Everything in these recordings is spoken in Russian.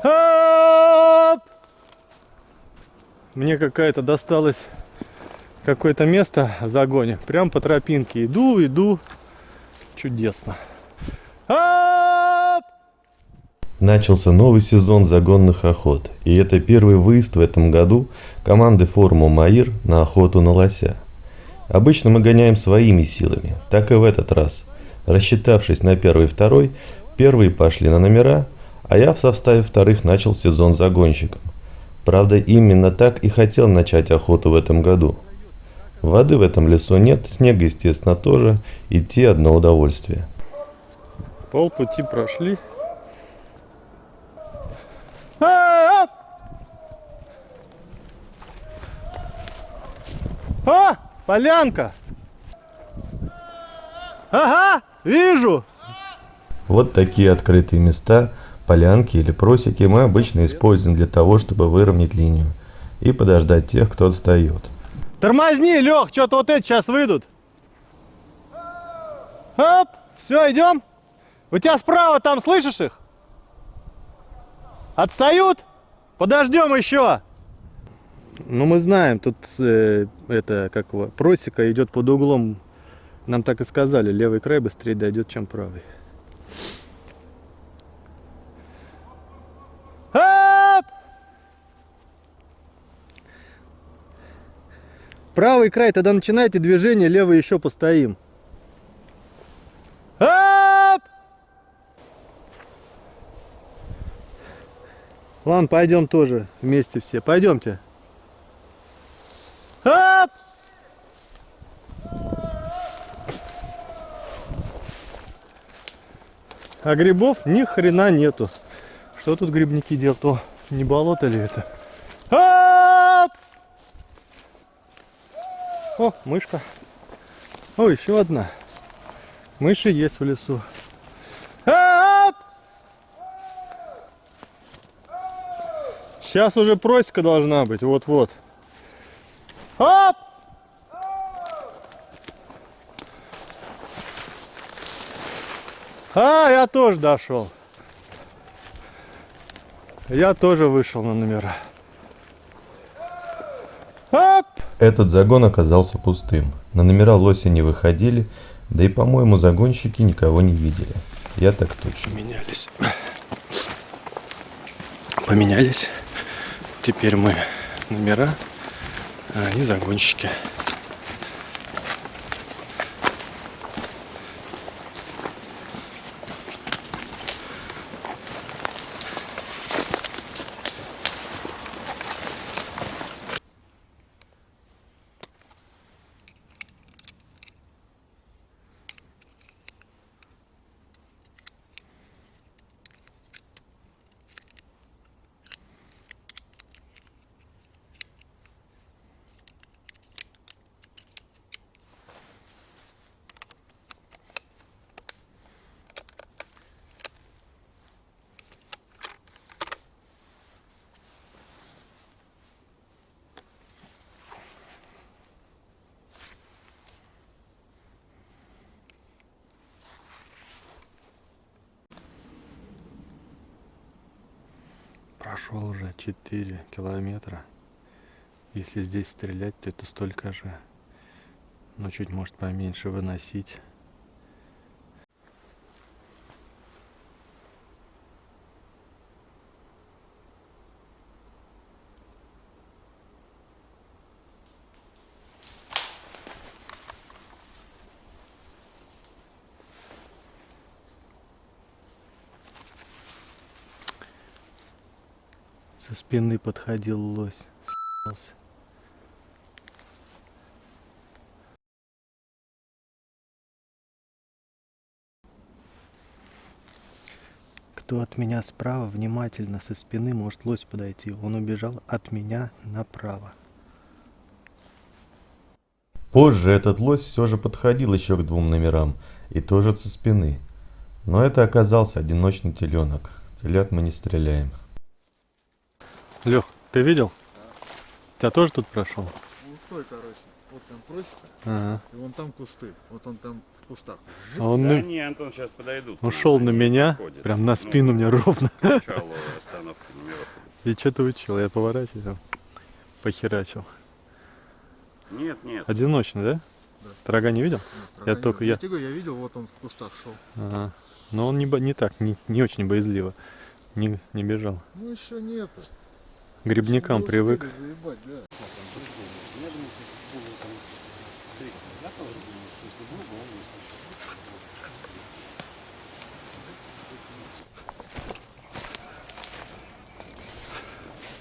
Оп! Мне какая-то досталось какое-то место в загоне. Прям по тропинке иду. Чудесно. Оп! Начался новый сезон загонных охот, и это первый выезд в этом году команды форума МАИР на охоту на лося. Обычно мы гоняем своими силами, так и в этот раз. Рассчитавшись на первый и второй, первые пошли на номера, а я в составе вторых начал сезон загонщиком. Правда, именно так и хотел начать охоту в этом году. Воды в этом лесу нет, снега, естественно, тоже, идти одно удовольствие. Полпути прошли. Оп! А, полянка! Ага, вижу! Вот такие открытые места, полянки или просеки мы обычно используем для того, чтобы выровнять линию и подождать тех, кто отстает. Тормозни, Лех, что-то вот эти сейчас выйдут. Оп, все, идем. У тебя справа там, слышишь их? Отстают? Подождем еще. Ну, мы знаем, тут это, как его, просека идет под углом. Нам так и сказали, левый край быстрее дойдет, чем правый. Оп! Правый край, тогда начинайте движение, левый еще постоим. Оп! Ладно, пойдем тоже вместе все. Пойдемте. Оп! А грибов ни хрена нету. Что тут грибники делают? О, не болото ли это? Оп! О, мышка. О, еще одна. Мыши есть в лесу. Оп! Сейчас уже просека должна быть. Вот-вот. Оп! А, я тоже дошел. Я тоже вышел на номера. Оп! Этот загон оказался пустым. На номера лоси не выходили, да и, по-моему, загонщики никого не видели. Я так точно. Поменялись. Теперь мы номера и загонщики. Прошел уже 4 километра. Если здесь стрелять, то это столько же. Но чуть может поменьше выносить. Со спины подходил лось. С***ался. Кто от меня справа, внимательно со спины может лось подойти. Он убежал от меня направо. Позже этот лось все же подходил еще к двум номерам, и тоже со спины. Но это оказался одиночный теленок. Телят мы не стреляем. Лех, ты видел? Тебя тоже тут прошел? Ну стой, короче. Вот там просека, Ага. и вон там кусты. Вот он там в кустах. А он Да не, Антон, сейчас подойдут. ушел на Они меня, подходят. прям на спину мне ровно. К началу остановки номеров. И что-то учил, я поворачивал, похерачил. Нет, нет. Одиночный, да? Да. Трага не видел? Нет, Я врага только- нет. я- тебе говорю, я видел, вот он в кустах шел. Ага. Но он не так, не очень боязливо. Не бежал. Ну еще нету. К грибникам Не привык. успели заебать, да.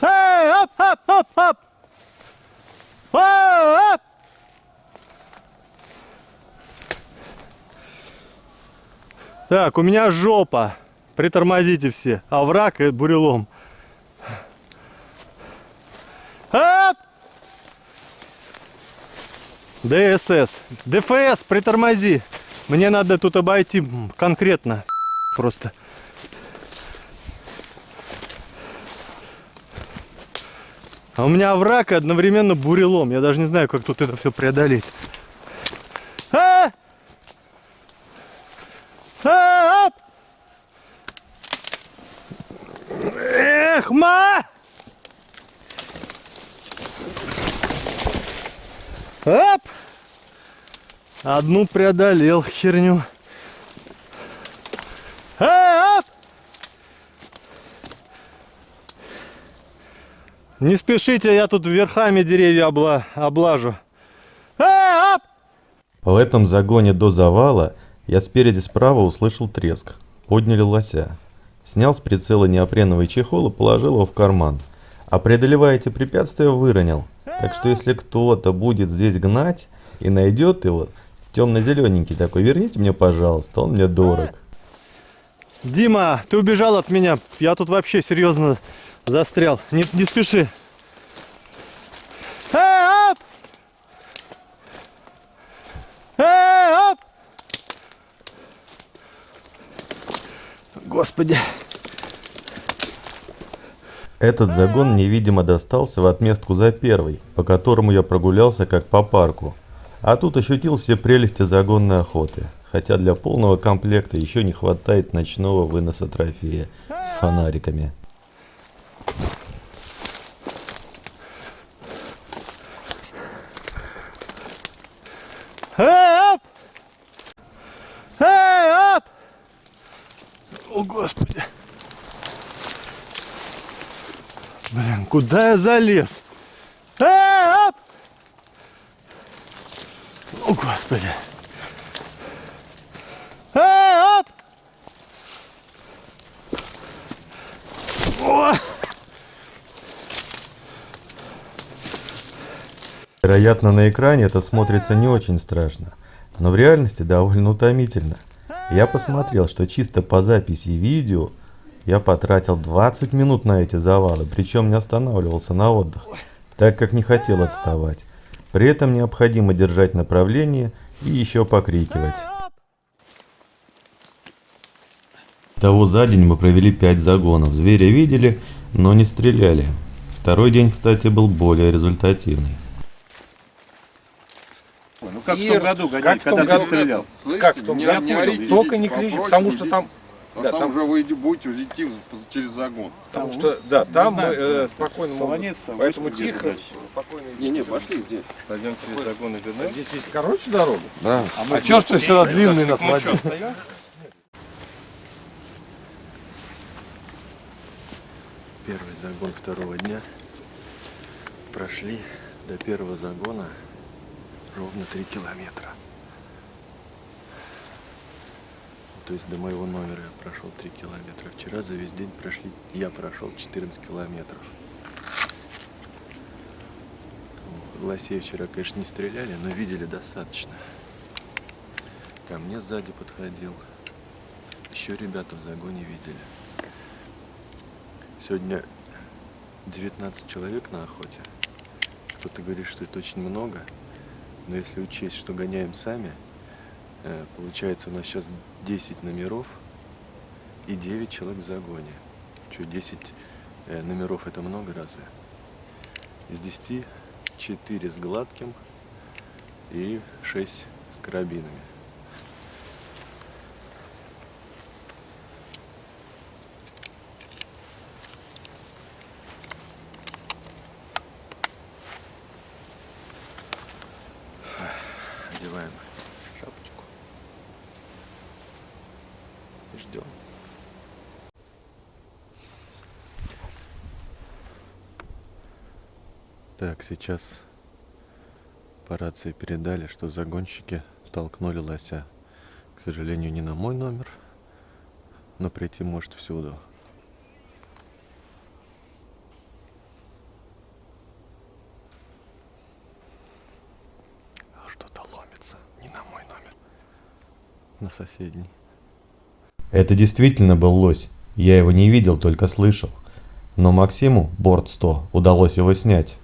Эй, оп, оп, оп, оп! Оп, оп! Так, у меня жопа. Притормозите все. Овраг и бурелом. Оп! ДСС. ДФС, притормози. Мне надо тут обойти конкретно. Просто. А у меня овраг и одновременно бурелом. Я даже не знаю, как тут это все преодолеть. А! Оп! Эх, Оп! Одну преодолел херню. Оп! Не спешите, я тут верхами деревья облажу. Оп! В этом загоне до завала я спереди справа услышал треск. Подняли лося. Снял с прицела неопреновый чехол и положил его в карман. А преодолевая эти препятствия, выронил. Так что если кто-то будет здесь гнать и найдет его, темно-зелененький такой, верните мне, пожалуйста, он мне дорог. Дима, ты убежал от меня. Я тут вообще серьезно застрял. Не спеши. Оп! Оп! Господи. Этот загон мне, видимо, достался в отместку за первый, по которому я прогулялся как по парку. А тут ощутил все прелести загонной охоты. Хотя для полного комплекта еще не хватает ночного выноса трофея с фонариками. Оп! Оп! О, Господи. Блин, куда я залез? Оп! О, Господи. Оп! О! Вероятно, на экране это смотрится не очень страшно, но в реальности довольно утомительно. Я посмотрел, что чисто по записи видео я потратил 20 минут на эти завалы, причем не останавливался на отдых, так как не хотел отставать. При этом необходимо держать направление и еще покрикивать. Того за день мы провели 5 загонов. Зверя видели, но не стреляли. Второй день, кстати, был более результативный. Ну как в том году гонять, как в том когда ты году? стрелял? Как в том Не- году? не орите, Только не кричи, попроще потому что уйдите. там, А да, там, там, уже вы будете уже идти через загон. потому что, да, там мы знаем, спокойно можем. Солонец там, Поэтому вышли где-то тихо, дальше. спокойно. Не, пошли здесь. Пойдем через загон и вернемся. Здесь есть короче дорога. Да. А чё ж ты всегда длинный нас водил? Первый загон второго дня. Прошли до первого загона ровно 3 километра. То есть до моего номера я прошел 3 километра. Вчера за весь день я прошел 14 километров. Лосей вчера, конечно, не стреляли, но видели достаточно. Ко мне сзади подходил. Еще ребята в загоне видели. Сегодня 19 человек на охоте. Кто-то говорит, что это очень много. Но если учесть, что гоняем сами, получается у нас сейчас 10 номеров и 9 человек в загоне. Что, 10 номеров это много разве? Из 10 4 с гладким, и 6 с карабинами. Одеваем шапочку и ждем. Так, сейчас по рации передали, что загонщики толкнули лося. К сожалению, не на мой номер, но прийти может всюду. А что-то ломится. Не на мой номер. На соседний. Это действительно был лось. Я его не видел, только слышал. Но Максиму, борт 100, удалось его снять.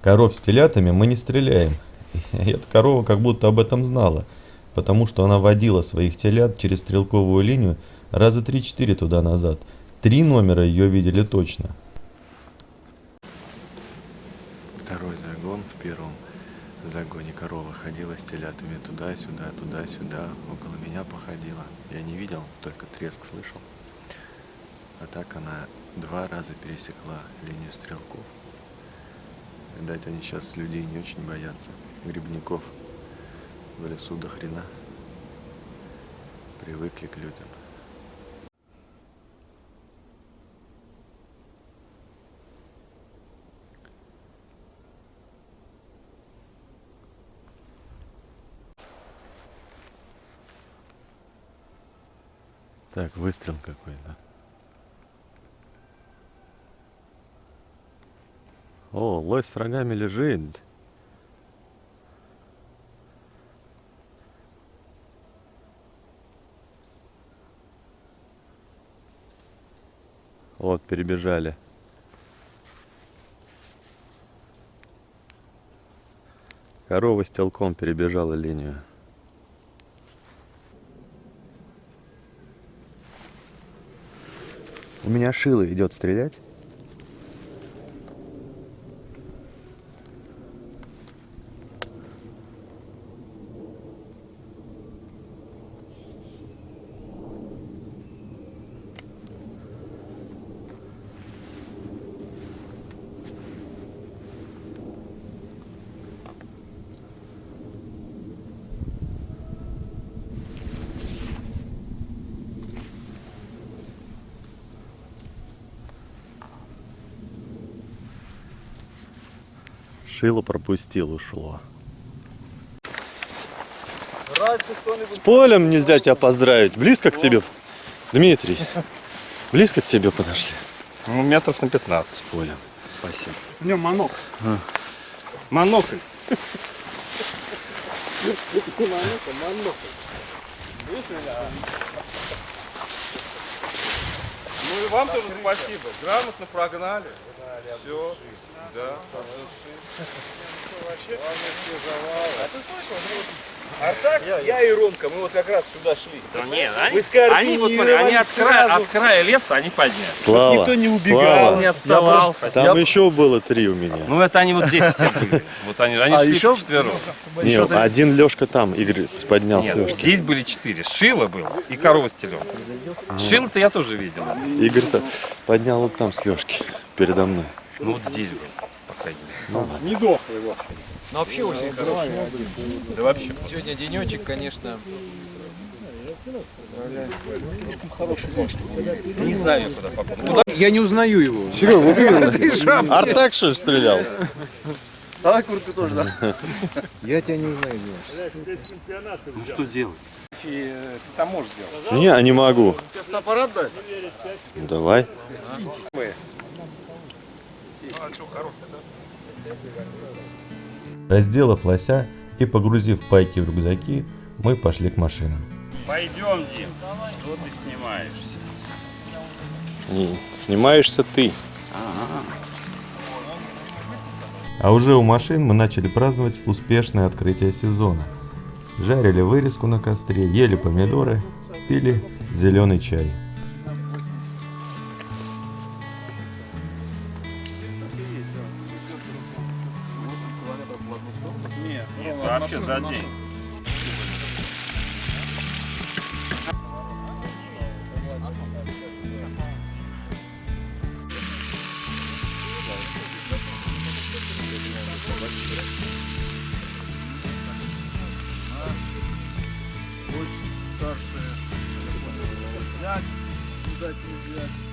Коров с телятами мы не стреляем. И эта корова как будто об этом знала, потому что она водила своих телят через стрелковую линию раза 3-4 туда-назад. 3 номера ее видели точно. Второй загон. В первом загоне корова ходила с телятами туда-сюда, туда-сюда. Около меня походила. Я не видел, только треск слышал. А так она 2 раза пересекла линию стрелков. Видать, они сейчас людей не очень боятся. Грибников в лесу до хрена. Привыкли к людям. Так, выстрел какой-то. О, лось с рогами лежит. Вот, перебежали. Корова с телком перебежала линию. У меня шило идет стрелять. Шило пропустил, ушло. С полем нельзя тебя поздравить. Близко к тебе, Дмитрий? Близко к тебе подошли? Ну, метров на 15. С полем. Спасибо. В нем монокль. Монокль. Ну и вам тоже спасибо. Грамотно прогнали. Все. Да. А ты слышал? Артак, я и Ромка, мы вот как раз сюда шли. Да нет, Мы скоординировали они, вот, смотри, они сразу. от края леса они подняли. Слава. Никто не убегал, Слава. не отставал. Там еще было 3 у меня. Ну это они вот здесь все были. Вот они шли еще? вчетвером. Не, один Лешка там, Игорь поднял с Нет, Лёшкой. здесь были 4. Шило было и корова с телем. Шило-то я тоже видел. Игорь-то поднял вот там с Лёшки, передо мной. Ну вот здесь был, по крайней мере. Ну ладно. Не дох его. Ну вообще очень хороший. Да вообще. Сегодня денечек, конечно. Слишком хороший день, что Не знаю я куда попал. Я не узнаю его. Серега, Артак что ли стрелял? Я тебя не узнаю. Ну что делать? Ты там можешь сделать. Не, не могу. Тебе фотоаппарат дать? Давай. Разделав лося и погрузив пайки в рюкзаки, мы пошли к машинам. Пойдем, Дим. Что ты снимаешься? Не, снимаешься ты. А уже у машин мы начали праздновать успешное открытие сезона. Жарили вырезку на костре, ели помидоры, пили зеленый чай. Нет, вообще за день. Очень старшие. Взять, не взять.